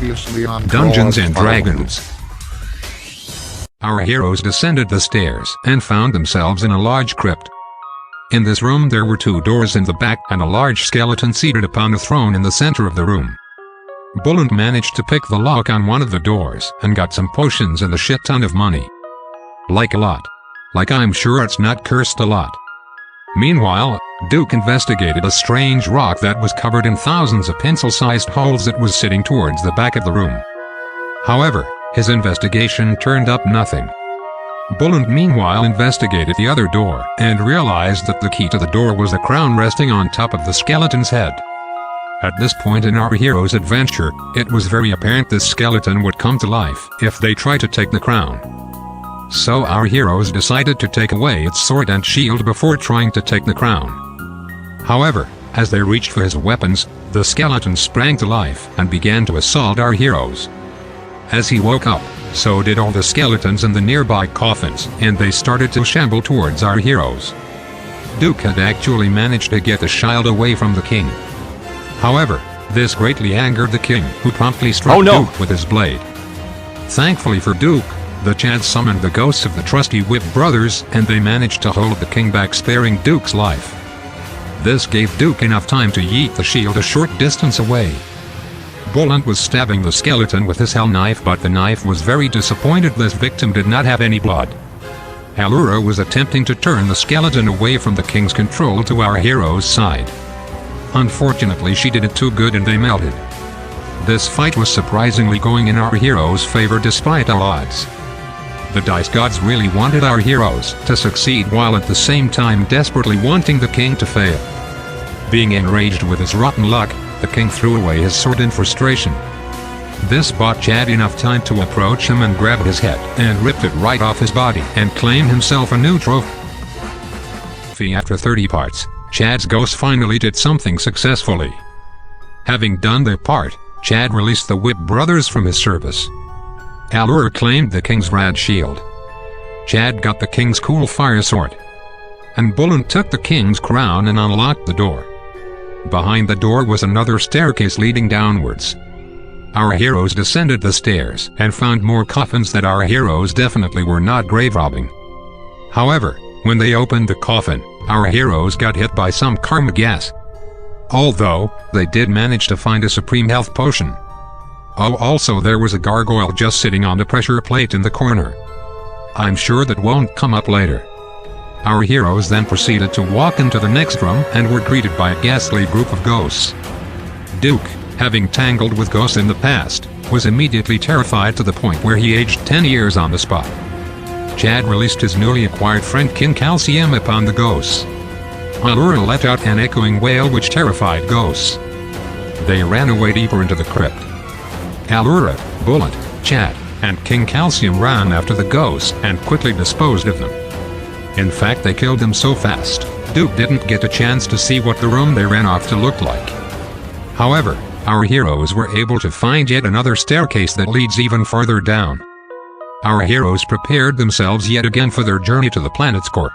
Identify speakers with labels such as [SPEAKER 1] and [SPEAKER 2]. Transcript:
[SPEAKER 1] Previously on
[SPEAKER 2] Dungeons and Dragons. Our heroes descended the stairs and found themselves in a large crypt. In this room there were 2 doors in the back and a large skeleton seated upon a throne in the center of the room. Bullen managed to pick the lock on one of the doors and got some potions and a shit ton of money. Like a lot. Like I'm sure it's not cursed a lot. Meanwhile, Duke investigated a strange rock that was covered in thousands of pencil-sized holes that was sitting towards the back of the room. However, his investigation turned up nothing. Bullen meanwhile investigated the other door and realized that the key to the door was a crown resting on top of the skeleton's head. At this point in our hero's adventure, it was very apparent this skeleton would come to life if they tried to take the crown. So our heroes decided to take away its sword and shield before trying to take the crown. However, as they reached for his weapons, the skeleton sprang to life and began to assault our heroes. As he woke up, so did all the skeletons in the nearby coffins, and they started to shamble towards our heroes. Duke had actually managed to get the shield away from the king. However, this greatly angered the king, who promptly struck Duke with his blade. Thankfully for Duke, the Chad summoned the ghosts of the trusty Whip brothers, and they managed to hold the king back, sparing Duke's life. This gave Duke enough time to yeet the shield a short distance away. Bullen was stabbing the skeleton with his hell knife, but the knife was very disappointed this victim did not have any blood. Allura was attempting to turn the skeleton away from the king's control to our hero's side. Unfortunately, she did it too good and they melted. This fight was surprisingly going in our hero's favor despite all odds. The dice gods really wanted our heroes to succeed while at the same time desperately wanting the king to fail. Being enraged with his rotten luck, the king threw away his sword in frustration. This bought Chad enough time to approach him and grab his head and ripped it right off his body and claim himself a new trophy. After 30 parts, Chad's ghost finally did something successfully. Having done their part, Chad released the Whip brothers from his service. Allura claimed the king's rad shield. Chad got the king's cool fire sword. And Bullen took the king's crown and unlocked the door. Behind the door was another staircase leading downwards. Our heroes descended the stairs and found more coffins that our heroes definitely were not grave robbing. However, when they opened the coffin, our heroes got hit by some karma gas. Although, they did manage to find a supreme health potion. Oh, also there was a gargoyle just sitting on the pressure plate in the corner. I'm sure that won't come up later. Our heroes then proceeded to walk into the next room and were greeted by a ghastly group of ghosts. Duke, having tangled with ghosts in the past, was immediately terrified to the point where he aged 10 years on the spot. Chad released his newly acquired friend King Calcium upon the ghosts. Allura let out an echoing wail which terrified ghosts. They ran away deeper into the crypt. Allura, Bullet, Chad, and King Calcium ran after the ghosts and quickly disposed of them. In fact, they killed them so fast, Duke didn't get a chance to see what the room they ran off to looked like. However, our heroes were able to find yet another staircase that leads even farther down. Our heroes prepared themselves yet again for their journey to the planet's core.